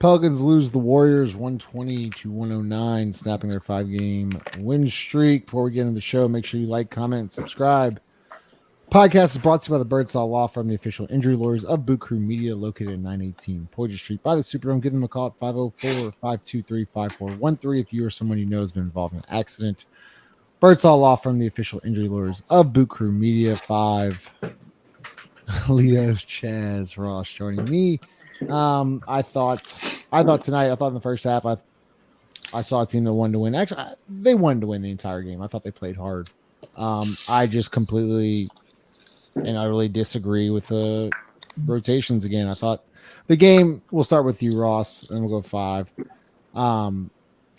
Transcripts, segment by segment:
Pelicans lose the Warriors 120-109, snapping their 5-game win streak. Before we get into the show, make sure you like, comment, and subscribe. Podcast is brought to you by the Birdsall Law Firm, the official injury lawyers of Boot Krewe Media, located at 918 Poydras Street by the Superdome. Give them a call at 504-523-5413 if you or someone you know has been involved in an accident. Birdsall Law Firm, the official injury lawyers of Boot Krewe Media. 5. Lito, Chaz, Ross joining me. I thought tonight, in the first half, I saw a team that wanted to win. Actually, they wanted to win the entire game. I thought they played hard. I just completely and utterly disagree with the rotations again. I thought the game, we'll start with you, Ross, and we'll go 5.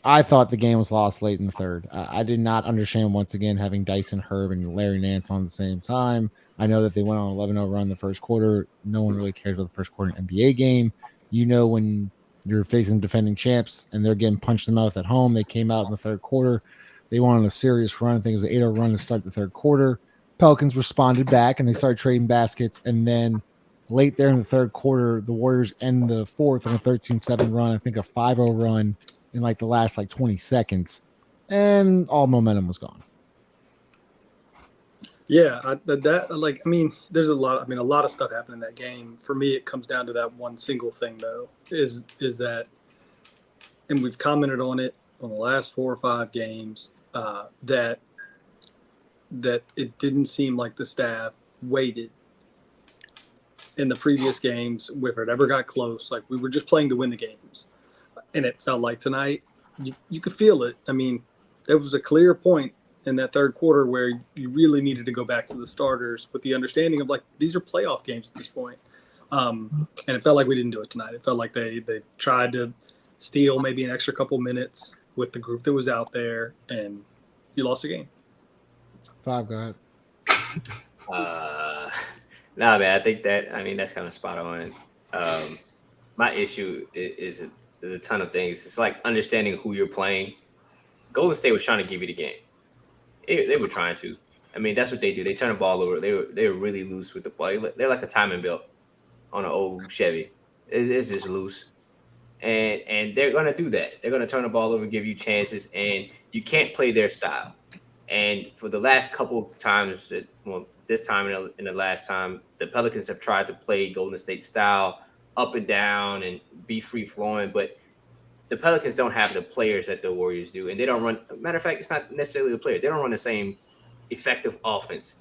I thought the game was lost late in the third. I did not understand, once again, having Dyson Herb and Larry Nance on at the same time. I know that they went on an 11-0 run in the first quarter. No one really cares about the first quarter in an NBA game. You know, when you're facing defending champs and they're getting punched in the mouth at home, they came out in the third quarter. They went on a serious run. I think it was an 8-0 run to start the third quarter. Pelicans responded back and they started trading baskets. And then late there in the third quarter, the Warriors end the fourth on a 13-7 run. I think a 5-0 run in like the last 20 seconds, and all momentum was gone. Yeah, there's a lot of stuff happened in that game. For me, it comes down to that one single thing, though, is that, and we've commented on it on the last 4 or 5 games, that it didn't seem like the staff waited in the previous games if it ever got close. Like, we were just playing to win the games. And it felt like tonight, you could feel it. I mean, there was a clear point in that third quarter where you really needed to go back to the starters with the understanding of, these are playoff games at this point. And it felt like we didn't do it tonight. It felt like they tried to steal maybe an extra couple minutes with the group that was out there, and you lost the game. 5, go ahead. Nah, man, I think that's kind of spot on. My issue is there's a ton of things. It's like understanding who you're playing. Golden State was trying to give you the game. They were trying to. I mean, that's what they do. They turn the ball over. They were really loose with the ball. They're like a timing belt on an old Chevy. It's just loose. And they're going to do that. They're going to turn the ball over, give you chances, and you can't play their style. And for the last couple of times, this time and the last time, the Pelicans have tried to play Golden State style, up and down and be free flowing, but the Pelicans don't have the players that the Warriors do, and they don't run. Matter of fact, it's not necessarily the players; they don't run the same effective offense.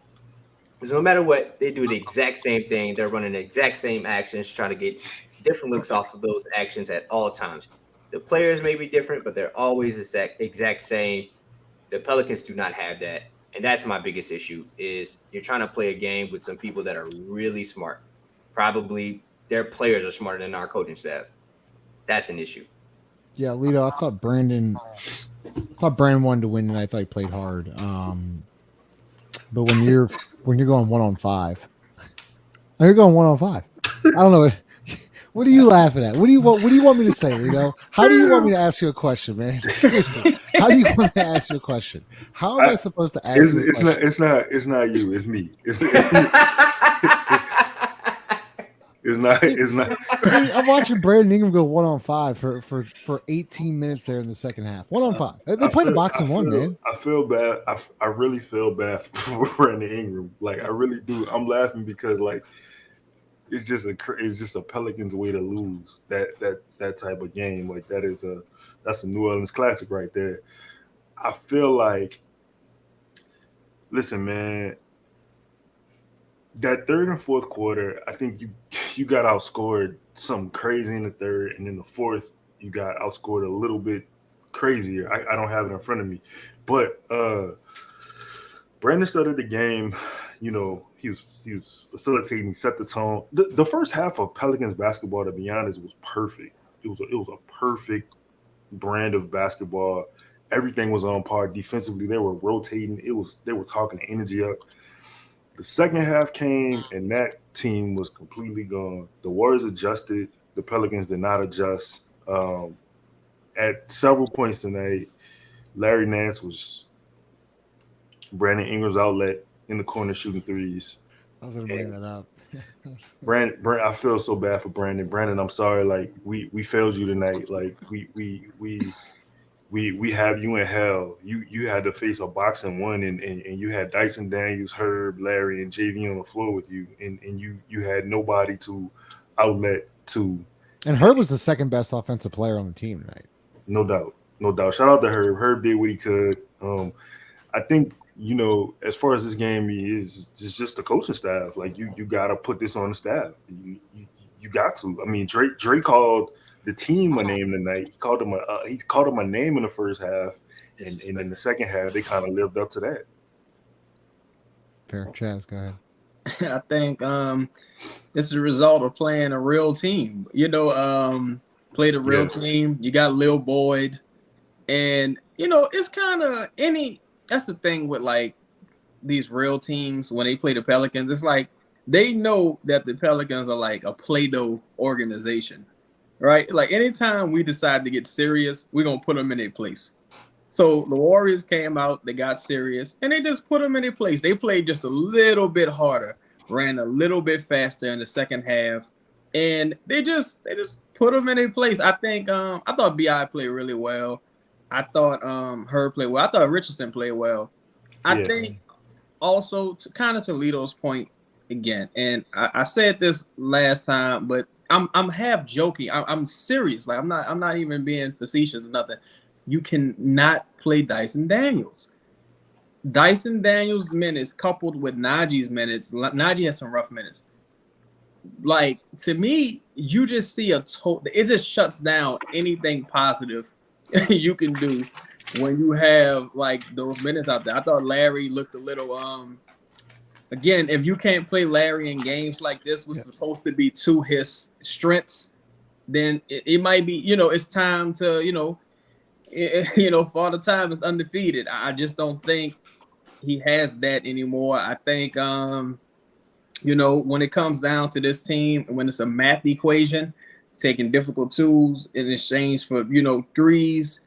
So no matter what, they do the exact same thing. They're running the exact same actions, trying to get different looks off of those actions at all times. The players may be different, but they're always the exact same. The Pelicans do not have that, and that's my biggest issue. Is you're trying to play a game with some people that are really smart. Probably their players are smarter than our coaching staff. That's an issue. Yeah, Lito, I thought Brandon wanted to win, and I thought he played hard. But when you're going 1-on-5, you're going 1-on-5. I don't know. What are you laughing at? What do you want me to say, Lito? How do you want me to ask you a question, man? Seriously, how do you want me to ask you a question? How am I supposed to ask you a question? It's not you. It's me. It's not. I'm watching Brandon Ingram go 1-on-5 for 18 minutes there in the second half. 1-on-5. They played a boxing one, man. I feel bad. I really feel bad for Brandon Ingram. I really do. I'm laughing because it's just a Pelicans way to lose that type of game. That's a New Orleans classic right there. I feel like, listen, man. That third and fourth quarter, I think you got outscored something crazy in the third, and in the fourth, you got outscored a little bit crazier. I don't have it in front of me. But Brandon started the game, he was facilitating, he set the tone. The first half of Pelicans basketball, to be honest, was perfect. It was a perfect brand of basketball. Everything was on par. Defensively, they were rotating. They were talking the energy up. The second half came, and that team was completely gone. The Warriors adjusted. The Pelicans did not adjust. At several points tonight, Larry Nance was Brandon Ingram's outlet in the corner shooting threes. I was going to bring that up. Brandon, I feel so bad for Brandon. Brandon, I'm sorry. Like we failed you tonight. Like we have you in hell. You had to face a boxing one, and you had Dyson Daniels, Herb, Larry, and JV on the floor with you, and you had nobody to outlet to. And Herb was the second best offensive player on the team tonight. No doubt, no doubt. Shout out to Herb. Herb did what he could. I think, as far as this game is just the coaching staff. Like you got to put this on the staff. You got to. I mean, Drake called the team a name tonight. He called him a name in the first half, and in the second half they kind of lived up to that. Fair. Chaz, go ahead. I think it's the result of playing a real team. Played a real team. You got Lil Boyd, and it's kind of that's the thing with like these real teams when they play the Pelicans. It's like they know that the Pelicans are like a Play-Doh organization, right? Like anytime we decide to get serious, we're gonna put them in their place. So the Warriors came out, they got serious, and they just put them in their place. They played just a little bit harder, ran a little bit faster in the second half, and they just put them in their place. I think I thought BI played really well. I thought Herb played well. I thought Richardson played well. I think also to Toledo's point again, and I said this last time, but I'm half joking. I'm serious. Like I'm not even being facetious or nothing. You cannot play Dyson Daniels. Dyson Daniels' minutes coupled with Najee's minutes. Najee has some rough minutes. Like to me, you just see it just shuts down anything positive you can do when you have like those minutes out there. I thought Larry looked a little again, if you can't play Larry in games like this, was supposed to be to his strengths, then it might be, it's time to, Father Time is undefeated. I just don't think he has that anymore. I think when it comes down to this team, when it's a math equation, taking difficult twos in exchange for threes,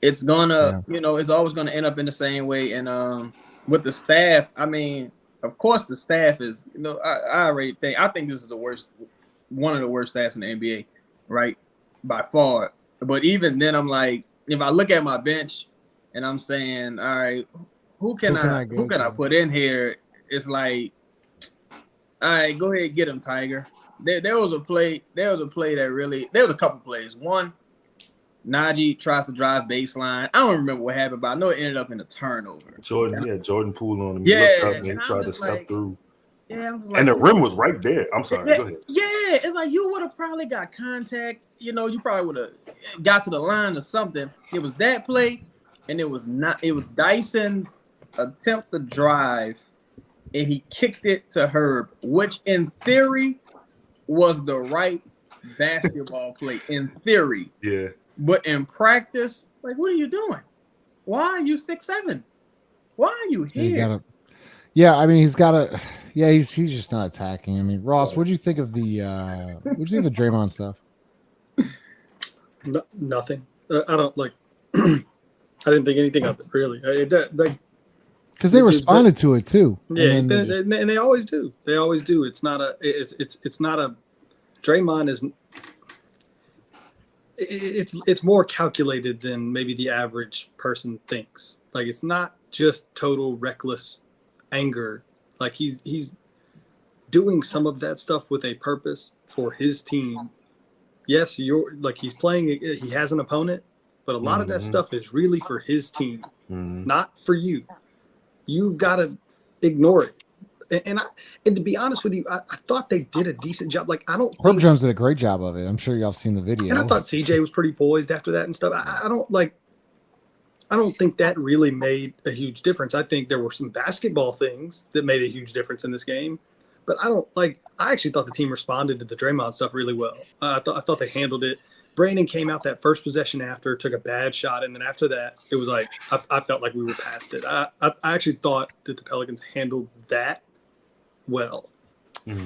it's gonna it's always gonna end up in the same way. And with the staff, I mean, of course the staff is I think this is one of the worst staffs in the NBA, right, by far. But even then, I'm like, if I look at my bench and I'm saying, all right, who can I put in here? It's like, all right, go ahead, get him, Tiger. There was a play that really, there was a couple plays. One, Najee tries to drive baseline. I don't remember what happened, but I know it ended up in a turnover. Jordan pulled on him. Yeah, he looked up and he tried to step through. Yeah, I was like, and the rim was right there. I'm sorry. Go ahead. Yeah, it's like you would have probably got contact. You probably would have got to the line or something. It was that play, and it was Dyson's attempt to drive, and he kicked it to Herb, which in theory was the right basketball play. In theory. Yeah. But in practice, like, what are you doing? Why are you 6'7"? Why are you here? He's got to. Yeah, he's just not attacking. I mean, Ross, what do you think of the Draymond stuff? Nothing. I don't like. I didn't think anything of it really. Because they responded to it too. Yeah, and they always do. They always do. It's not a. Draymond is. It's more calculated than maybe the average person thinks. Like it's not just total reckless anger. Like he's doing some of that stuff with a purpose for his team. Yes, he's playing. He has an opponent, but a lot of that stuff is really for his team, not for you. You've got to ignore it. And to be honest with you, I thought they did a decent job. Like Herb Jones did a great job of it. I'm sure y'all have seen the video. And I thought CJ was pretty poised after that and stuff. I don't think that really made a huge difference. I think there were some basketball things that made a huge difference in this game, but I actually thought the team responded to the Draymond stuff really well. I thought they handled it. Brandon came out that first possession after, took a bad shot, and then after that, it was like I felt like we were past it. I actually thought that the Pelicans handled that well.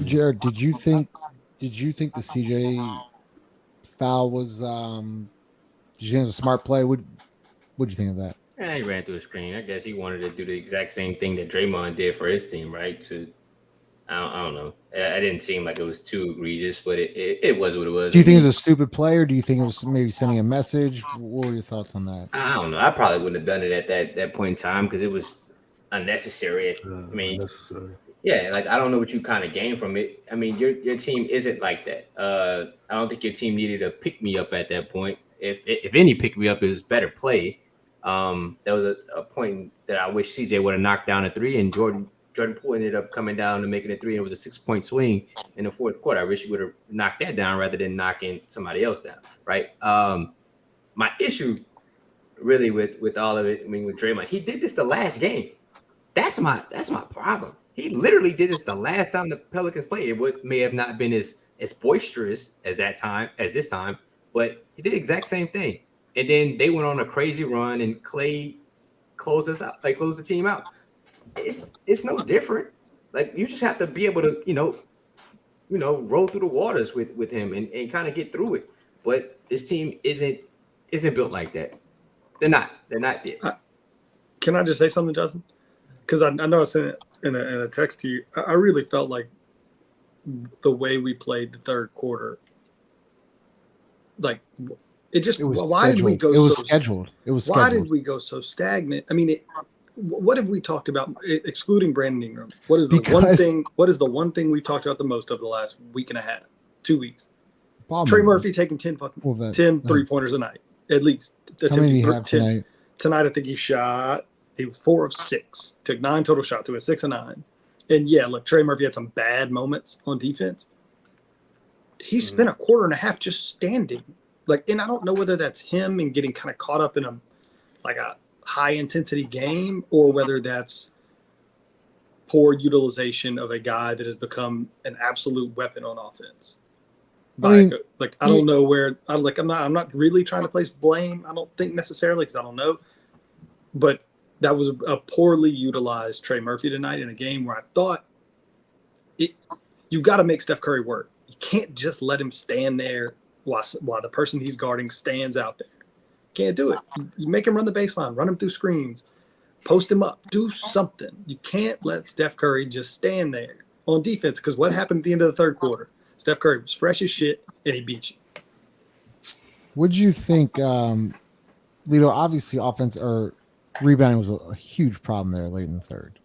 Jared, did you think the CJ foul was? Did you think it was a smart play? What'd you think of that? Yeah, he ran through the screen. I guess he wanted to do the exact same thing that Draymond did for his team, right? I don't know. I didn't seem like it was too egregious, but it was what it was. Do you think it was a stupid play, or do you think it was maybe sending a message? What were your thoughts on that? I don't know. I probably wouldn't have done it at that point in time because it was unnecessary. I mean, unnecessary. yeah, like I don't know what you kind of gain from it. I mean, your team isn't like that. I don't think your team needed a pick me up at that point. If any pick me up, it was better play. There was a point that I wish CJ would have knocked down a three, and Jordan Poole ended up coming down and making a three, and it was a 6-point swing in the fourth quarter. I wish he would have knocked that down rather than knocking somebody else down. Right. My issue really with all of it, I mean, with Draymond, he did this the last game. That's my problem. He literally did this the last time the Pelicans played. It may have not been as boisterous as this time, but he did the exact same thing. And then they went on a crazy run, and Clay closed us out. They closed the team out. It's no different. Like, you just have to be able to, roll through the waters with him and kind of get through it. But this team isn't built like that. They're not there. Can I just say something, Justin? Because I know I sent it in a text to you. I really felt like the way we played the third quarter, like it was why did we go? It was scheduled. Why did we go so stagnant? I mean, what have we talked about excluding Brandon Ingram? What is the one thing we've talked about the most over the last week and a half, 2 weeks? Trey Murphy taking 10 3-pointers a night, at least. How many do you have tonight? Tonight, I think he was 4 of 6, took 9 total shots, so he was 6 of 9. And yeah, look, Trey Murphy had some bad moments on defense. He spent a quarter and a half just standing. And I don't know whether that's him and getting kind of caught up in a high intensity game, or whether that's poor utilization of a guy that has become an absolute weapon on offense. I don't know where I'm not really trying to place blame. I don't think necessarily, because I don't know, but that was a poorly utilized Trey Murphy tonight in a game where I thought you got to make Steph Curry work. You can't just let him stand there while the person he's guarding stands out there. Can't do it. You make him run the baseline, run him through screens, post him up, do something. You can't let Steph Curry just stand there on defense, because what happened at the end of the third quarter? Steph Curry was fresh as shit, and he beat you. What do you think, Lito? Obviously, offense or rebounding was a huge problem there late in the third.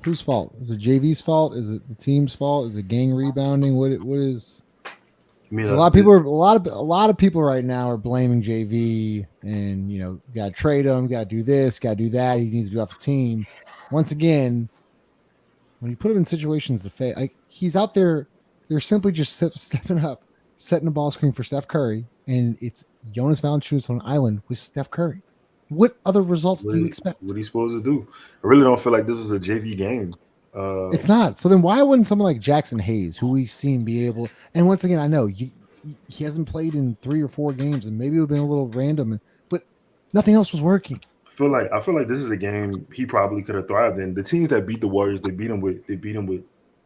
Whose fault? Is it JV's fault? Is it the team's fault? Is it gang rebounding? What is? I mean, a lot of people right now are blaming JV, and got to trade him, got to do this, got to do that. He needs to be off the team. Once again, when you put him in situations to fail, he's out there, they're simply just stepping up, setting a ball screen for Steph Curry, and it's Jonas Valanciunas on an island with Steph Curry. What other results do you expect? What are you supposed to do? I really don't feel like this is a JV game. It's not. So then why wouldn't someone like Jackson Hayes, who we've seen be able, and once again, I know he hasn't played in 3 or 4 games, and maybe it would have been a little random, but nothing else was working. I feel like this is a game he probably could have thrived in. The teams that beat the Warriors, they beat them with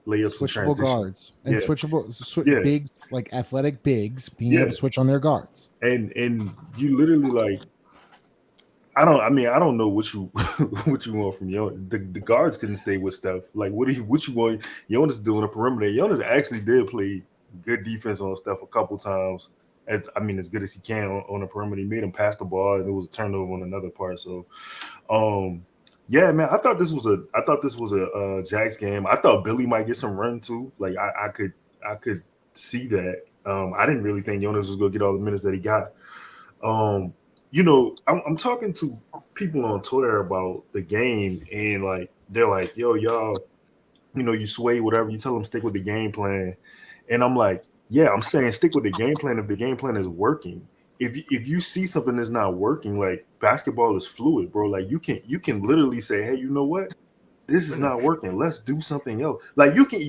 layups, switchable guards, and switchable bigs, like athletic bigs, being able to switch on their guards. And you literally I don't know what you want from Jonas. The guards couldn't stay with Steph. Like, what you want Jonas to do on the perimeter? Jonas actually did play good defense on Steph a couple times. As good as he can on the perimeter. He made him pass the ball, and it was a turnover on another part. So, yeah, man, I thought this was a Jax game. I thought Billy might get some run too. Like, I could see that. I didn't really think Jonas was gonna get all the minutes that he got. I'm talking to people on Twitter about the game, and they're like, yo, y'all, you sway whatever, you tell them stick with the game plan. And I'm like, yeah, I'm saying stick with the game plan if the game plan is working. If you see something that's not working, like, basketball is fluid, bro. Like, you can literally say, hey, you know what? This is not working. Let's do something else. Like, you can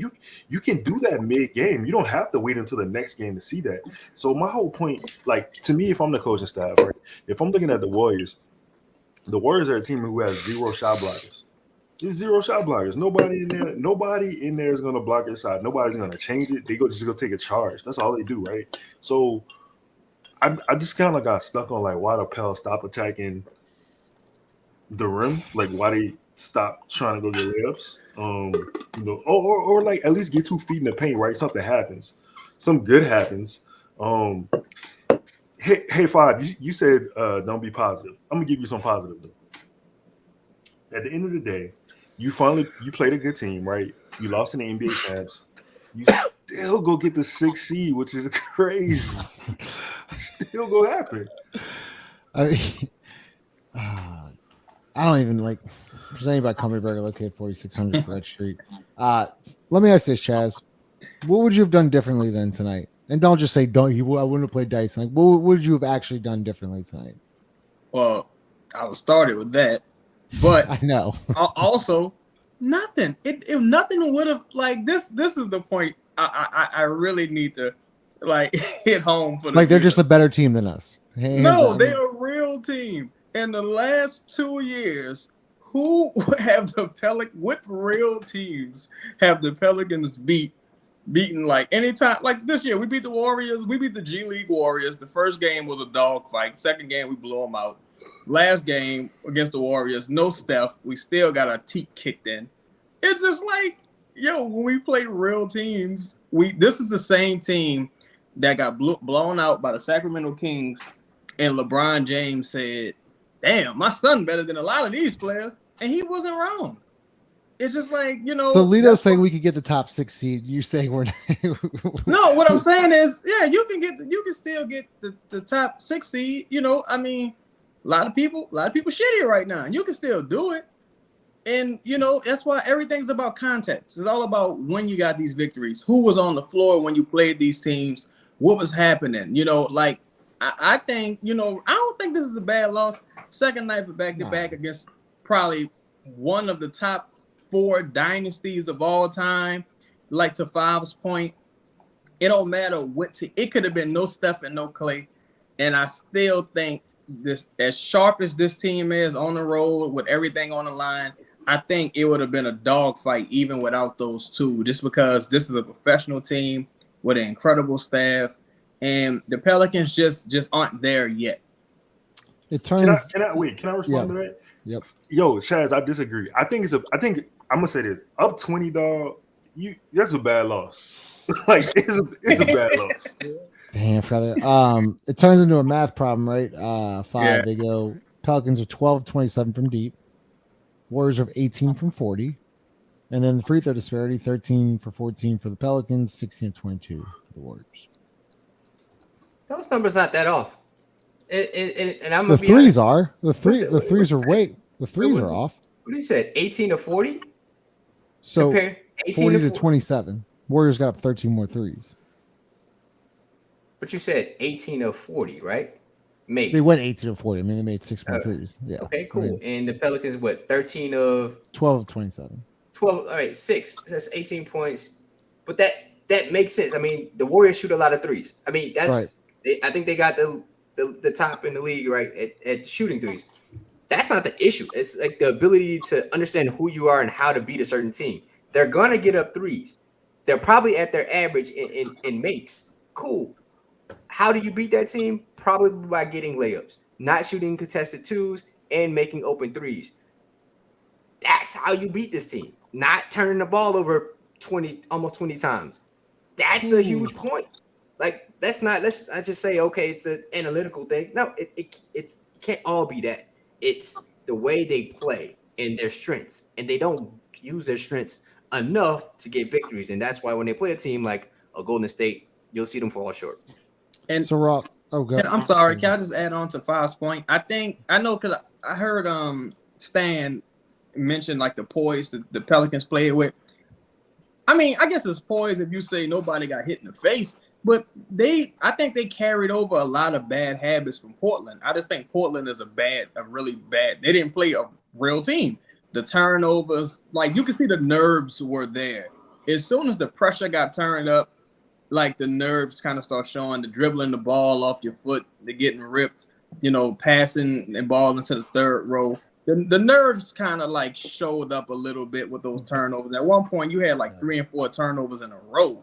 do that mid-game. You don't have to wait until the next game to see that. So my whole point, to me, if I'm the coaching staff, right? If I'm looking at the Warriors are a team who has 0 shot blockers. There's 0 shot blockers. Nobody in there is gonna block their shot. Nobody's gonna change it. They just go take a charge. That's all they do, right? So I just kind of got stuck on why the Pels stop attacking the rim, why they stop trying to go get layups. You know, or like at least get 2 feet in the paint, right? Something happens, some good happens. Hey, Five, you said don't be positive. I'm gonna give you some positive though. At the end of the day, you played a good team, right? You lost in the NBA champs. You still go get the 6th seed, which is crazy. Still go happen. I mean, I don't even like presenting about Company Burger located 4600 Fred Street. Let me ask this, Chaz. What would you have done differently then tonight? And don't just say I wouldn't have played dice. Like, what would you have actually done differently tonight? Well, I was started with that, but I know. Also nothing. If nothing would have like this. This is the point. I really need to like hit home for the like they're just a better team than us. No, they're a real team. In the last 2 years, who have the with real teams have the Pelicans beaten like anytime? Like this year, we beat the Warriors. We beat the G League Warriors. The first game was a dogfight. Second game, we blew them out. Last game against the Warriors, no Steph. We still got our teeth kicked in. It's just like, yo, when we play real teams, this is the same team that got blown out by the Sacramento Kings, and LeBron James said, damn, my son better than a lot of these players, and he wasn't wrong. It's just like, you know. So Lito's saying we could get the top 6 seed. You're saying we're not. No, what I'm saying is, yeah, you can still get the top 6 seed. You know, I mean, a lot of people shitty right now, and you can still do it. And you know, that's why everything's about context. It's all about when you got these victories, who was on the floor when you played these teams, what was happening. You know, like I think, you know, I don't think this is a bad loss. Second night for back-to-back against probably one of the top 4 dynasties of all time. Like to Five's point, it don't matter it could have been no Steph and no Clay, and I still think this, as sharp as this team is on the road with everything on the line, I think it would have been a dogfight even without those two, just because this is a professional team with an incredible staff, and the Pelicans just aren't there yet. It turns. Can I respond to that? Yep. Yo, Chaz, I disagree. I think I'm gonna say this. Up 20, dog. That's a bad loss. Like it's a bad loss. Damn, brother. It turns into a math problem, right? 5. Yeah. They go. Pelicans are 12-27 from deep. Warriors are 18 from 40, and then the free throw disparity 13 for 14 for the Pelicans, 16-22 for the Warriors. Those numbers not that off. And I'm the threes are the threes are off. What you said? 18 to 40. So 40 to 40. 27. Warriors got up 13 more threes. But you said 18 of 40, right? Made. They went 18 of 40. I mean, they made 6 more threes. Yeah. Okay, cool. I mean, and the Pelicans, what? 13 of 12 of 27. 12. All right, 6. That's 18 points. But that makes sense. I mean, the Warriors shoot a lot of threes. I mean, that's right. I think they got the top in the league, right, at shooting threes. That's not the issue. It's like the ability to understand who you are and how to beat a certain team. They're gonna get up threes. They're probably at their average in makes. Cool. How do you beat that team? Probably by getting layups, not shooting contested twos, and making open threes. That's how you beat this team. Not turning the ball over almost 20 times. That's a huge point. Like, let's not just say, okay, it's an analytical thing. No, it can't all be that. It's the way they play and their strengths, and they don't use their strengths enough to get victories. And that's why when they play a team like a Golden State, you'll see them fall short. And so Rock, God. I'm sorry, can I just add on to Five's point? I know because I heard Stan mention like the poise that the Pelicans played with. I mean, I guess it's poise if you say nobody got hit in the face, but I think they carried over a lot of bad habits from Portland. I just think Portland is a really bad. They didn't play a real team. The turnovers, like you can see the nerves were there. As soon as the pressure got turned up, like the nerves kind of start showing, the dribbling the ball off your foot, the getting ripped, you know, passing and ball into the third row. The nerves kind of like showed up a little bit with those turnovers. At one point, you had like 3 and 4 turnovers in a row.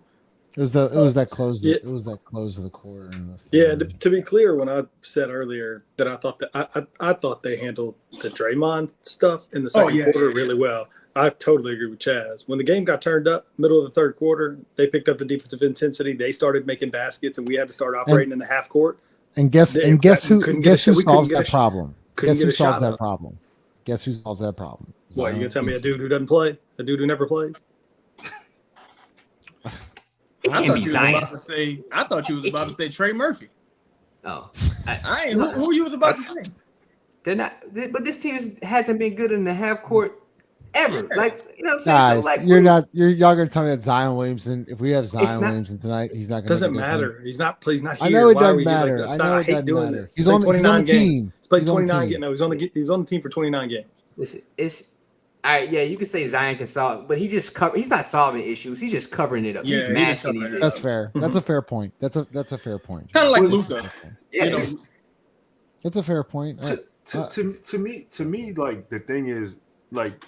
It was that close. Yeah. It was that close of the quarter. Yeah, to be clear, when I said earlier that I thought that I thought they handled the Draymond stuff in the second quarter really well. I totally agree with Chaz. When the game got turned up, middle of the third quarter, they picked up the defensive intensity. They started making baskets, and we had to start operating in the half court. And guess who solves that problem? Guess who solves that problem? Guess who solves that problem? What, you gonna tell me a dude who doesn't play? A dude who never plays? It can't be Zion. I thought you was about to say Trey Murphy. Oh, I ain't. Who you was about to say? They're not. But this team hasn't been good in the half court ever. Like, you know what I'm saying? Guys, so, like, y'all gonna tell me that Zion Williamson, if we have Zion Williamson tonight, he's not gonna. Doesn't matter. He's not here. I know it doesn't matter. I hate doing this. He's on the team. He's played 29 games. No, he was on the team for 29 games. It's all right, yeah, you can say Zion can solve, but he's not solving issues. He's just covering it up. Yeah, he's masking these. That's fair. That's a fair point. That's a fair point. Kind of like Luka. Yeah, that's a fair point. To me, like the thing is, like,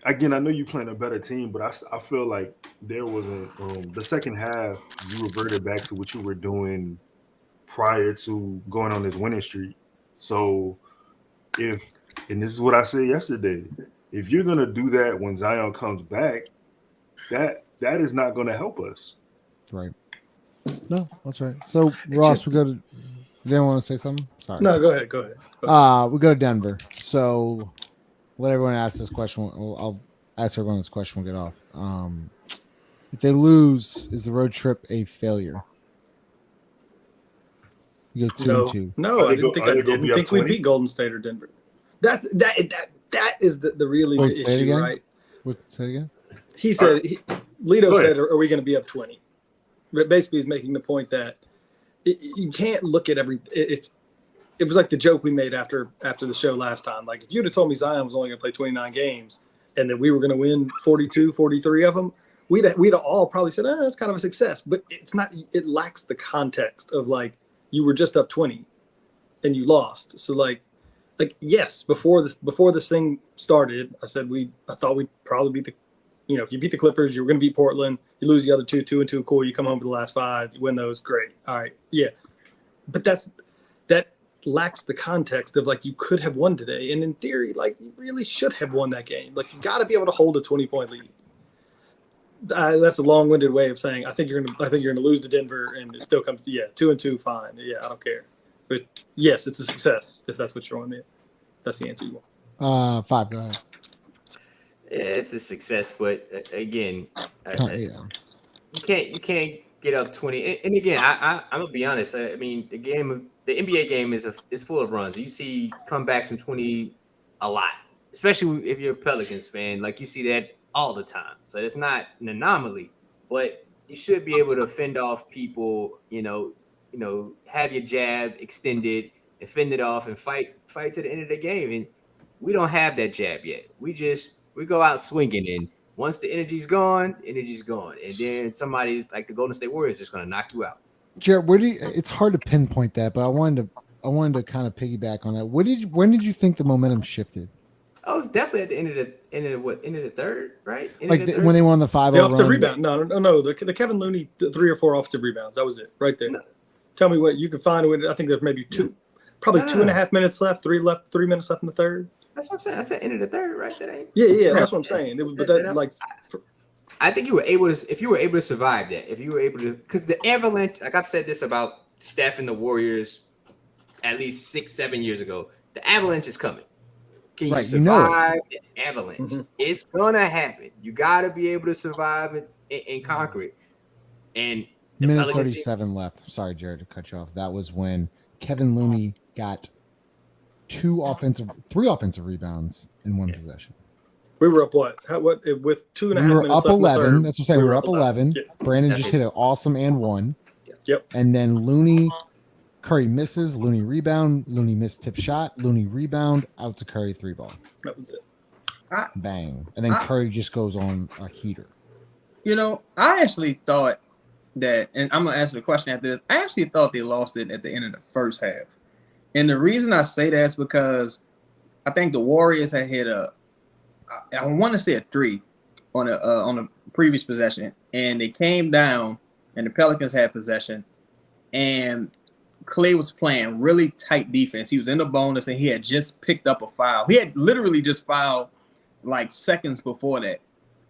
again, I know you playing a better team, but I feel like there wasn't the second half. You reverted back to what you were doing prior to going on this winning streak. So and this is what I said yesterday, if you're gonna do that when Zion comes back, that is not gonna help us. Right. No, that's right. So Ross, we go to. You didn't want to say something? Sorry. No, go ahead. We go to Denver. So let everyone ask this question. I'll ask everyone this question. We'll get off. If they lose, is the road trip a failure? You go 2-2. No, I didn't think we beat Golden State or Denver. That is the really the issue, again? right? Say it again. He said, Lito said, "Are we going to be up 20?" But basically, he's making the point that you can't look at every. It was like the joke we made after the show last time. Like, if you'd have told me Zion was only going to play 29 games and that we were going to win 42, 43 of them, we'd have all probably said, that's kind of a success. But it's not. It lacks the context of, like, you were just up 20 and you lost. So like yes, before this thing started, I said I thought we'd probably beat if you beat the Clippers, you were going to beat Portland. You lose the other 2-2, cool. You come home for the last 5, you win those, great. All right, yeah. But that lacks the context of, like, you could have won today, and in theory, like, you really should have won that game. Like, you got to be able to hold a 20-point lead. That's a long-winded way of saying I think you're gonna lose to Denver, and it still comes to 2-2, fine. Yeah, I don't care. But yes, it's a success if that's what you want to. That's the answer you want. 5. Go ahead. Yeah, it's a success, but again, yeah. you can't get up 20. And again, I'm gonna be honest. I mean, the NBA game is full of runs. You see comebacks from 20 a lot, especially if you're a Pelicans fan. Like, you see that all the time. So it's not an anomaly, but you should be able to fend off people. Have your jab extended and fend it off and fight to the end of the game. And we don't have that jab yet. We go out swinging, and once the energy's gone, and then somebody's like the Golden State Warriors just going to knock you out. Jared, it's hard to pinpoint that, but I wanted to kind of piggyback on that. When did you think the momentum shifted? Oh, it's definitely at the end of the third, right? When they won the 5-0 the offensive run. rebound. No. The Kevin Looney 3 or 4 offensive rebounds. That was it right there. No. Tell me what you can find. I think there's maybe 2.5 minutes left. 3 minutes left in the third. That's what I'm saying. I said end of the third, right? That ain't. Yeah. That's what I'm saying. I think you were able to, if you were able to survive that, because the Avalanche, like I've said this about Steph and the Warriors at least 6-7 years ago, the Avalanche is coming. Can you survive the Avalanche? Mm-hmm. It's gonna happen. You got to be able to survive and conquer it. And minute 37 left. Sorry, Jared, to cut you off. That was when Kevin Looney got 3 offensive rebounds in one possession. We were up what with 2.5 minutes. We were up 11. That's what I'm saying. We were up 11. Yeah. Brandon just hit an awesome and 1. Yep. And then Curry misses. Looney rebound. Looney missed tip shot. Looney rebound. Out to Curry 3 ball. That was it. Bang. And then Curry just goes on a heater. I actually thought that, and I'm going to answer the question after this. I actually thought they lost it at the end of the first half. And the reason I say that is because I think the Warriors had hit I want to say a 3 on a previous possession, and they came down and the Pelicans had possession, and Klay was playing really tight defense. He was in the bonus, and he had just picked up a foul. He had literally just fouled like seconds before that.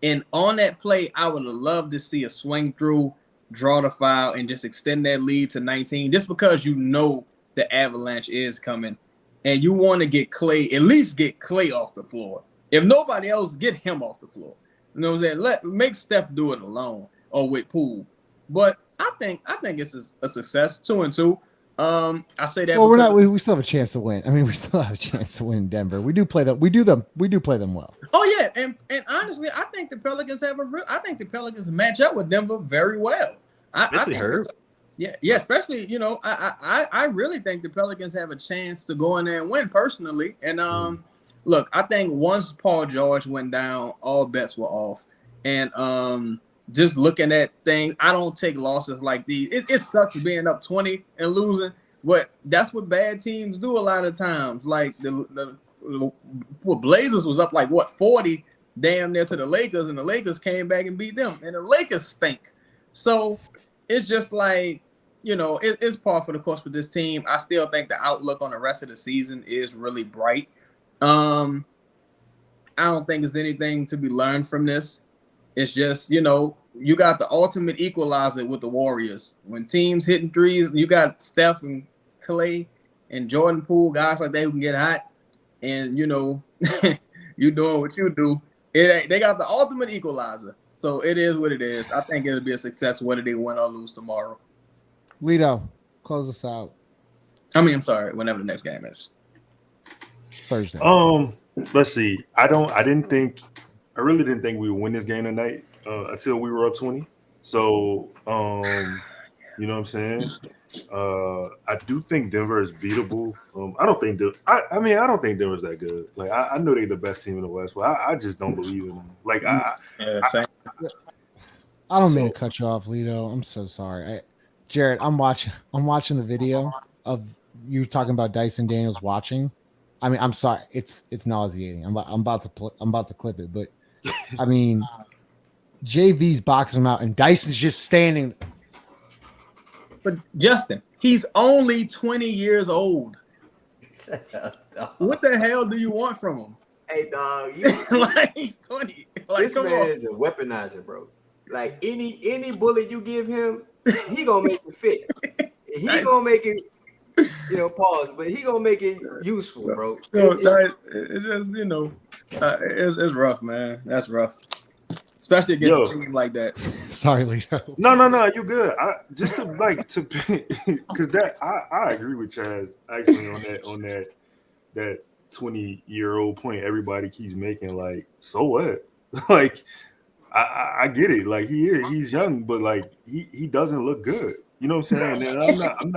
And on that play, I would have loved to see a swing through, draw the foul, and just extend that lead to 19, just because you know the avalanche is coming. And you want to get Klay, at least get Klay off the floor. If nobody else, get him off the floor. You know what I'm saying? Make Steph do it alone or with Poole. But I think it's a success, 2-2. I say that. Well, we're not. We still have a chance to win. I mean, we still have a chance to win in Denver. We do play them. We do play them well. Oh yeah, and honestly, I think the Pelicans match up with Denver very well. Especially her. Yeah, especially, I really think the Pelicans have a chance to go in there and win personally. And look, I think once Paul George went down, all bets were off. And just looking at things, I don't take losses like these. It sucks being up 20 and losing, but that's what bad teams do a lot of times. Like the Blazers was up like 40 damn near to the Lakers, and the Lakers came back and beat them, and the Lakers stink. So it's just like, it's par for the course with this team. I still think the outlook on the rest of the season is really bright. I don't think there's anything to be learned from this. It's just, you got the ultimate equalizer with the Warriors. When teams hitting threes, you got Steph and Klay and Jordan Poole, guys like that who can get hot. And, you doing what you do. They got the ultimate equalizer. So it is what it is. I think it'll be a success whether they win or lose tomorrow. Lito, close us out. I'm sorry, whenever the next game is. Thursday. Let's see. I really didn't think we would win this game tonight until we were up 20. So, you know what I'm saying? I do think Denver is beatable. I don't think Denver's that good. Like, I know they're the best team in the West, but I just don't believe in them. Like, I don't mean to cut you off, Lito. I'm so sorry. Jared, I'm watching the video of you talking about Dyson Daniels watching. I mean, I'm sorry. It's nauseating. I'm about to clip it, but I mean, JV's boxing him out, and Dyson's just standing. But Justin, he's only 20 years old. What the hell do you want from him? Hey, dog, like he's 20. Like, this man is a weaponizer, bro. Like any bullet you give him, he gonna make it fit. He gonna make it, pause, but he gonna make it useful, bro. It just, it's rough, man. That's rough. Especially against a team like that. Sorry, Lito. No, you good. Because I agree with Chaz actually on that 20-year-old point everybody keeps making. Like, so what? Like, I get it. Like, he's young, but like he doesn't look good. You know what I'm saying? And I'm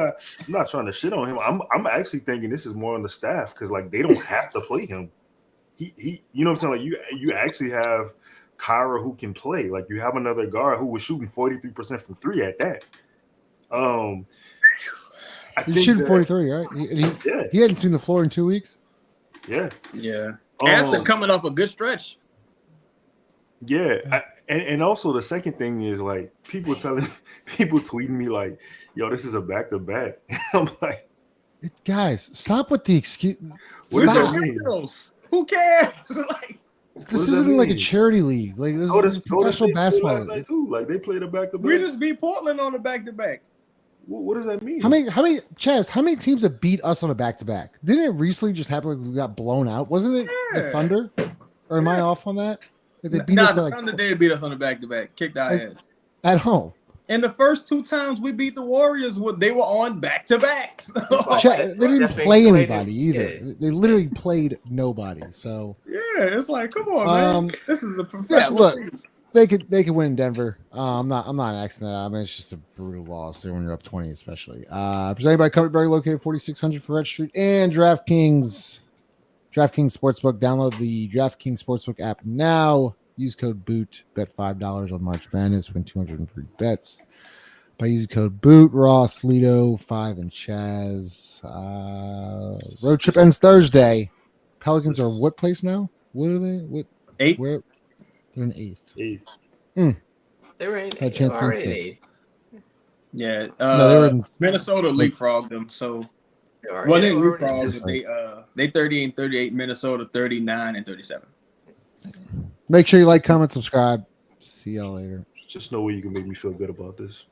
not trying to shit on him. I'm actually thinking this is more on the staff because like they don't have to play him. He you know what I'm saying? Like you actually have Kyra who can play. Like you have another guard who was shooting 43% from 3 at that. He's shooting 43, right? He hadn't seen the floor in 2 weeks. Yeah. After coming off a good stretch. Yeah. And also the second thing is like people tweeting me like, yo, this is a back-to-back. I'm like, guys, stop with the excuse. What does that mean? Who cares? Like, this isn't like a charity league. Like this is professional basketball. Last night too. Like they played a back-to-back. We just beat Portland on a back-to-back. What does that mean? How many teams have beat us on a back-to-back? Didn't it recently just happen? Like we got blown out, wasn't it? The Thunder, or am I off on that? Like they beat us the Thunder did beat us on the back-to-back. Kicked our ass at home. And the first 2 times we beat the Warriors, they were on back-to-backs. They didn't play anybody either. Yeah. They literally played nobody. So yeah, it's like, come on, man. This is a professional. Yeah, look, they could win in Denver. I'm not axing that. I mean, it's just a brutal loss there when you're up 20, especially. Presented by Cupboard Berry, located 4600 Ferret Street, and DraftKings Sportsbook. Download the DraftKings Sportsbook app now. Use code BOOT. Bet $5 on March Madness. Win 200 free bets by using code BOOT. Ross, Lito, 5, and Chaz. Road trip ends Thursday. Pelicans are what place now? What are they? What 8? Where? They're in 8th. 8. They were in. Had a chance to win 6th. Yeah. No, they were in- Minnesota leapfrogged them. So well, they leapfrogged. They 38-38. Minnesota 39-37. Make sure you like, comment, subscribe. See y'all later. Just no way you can make me feel good about this.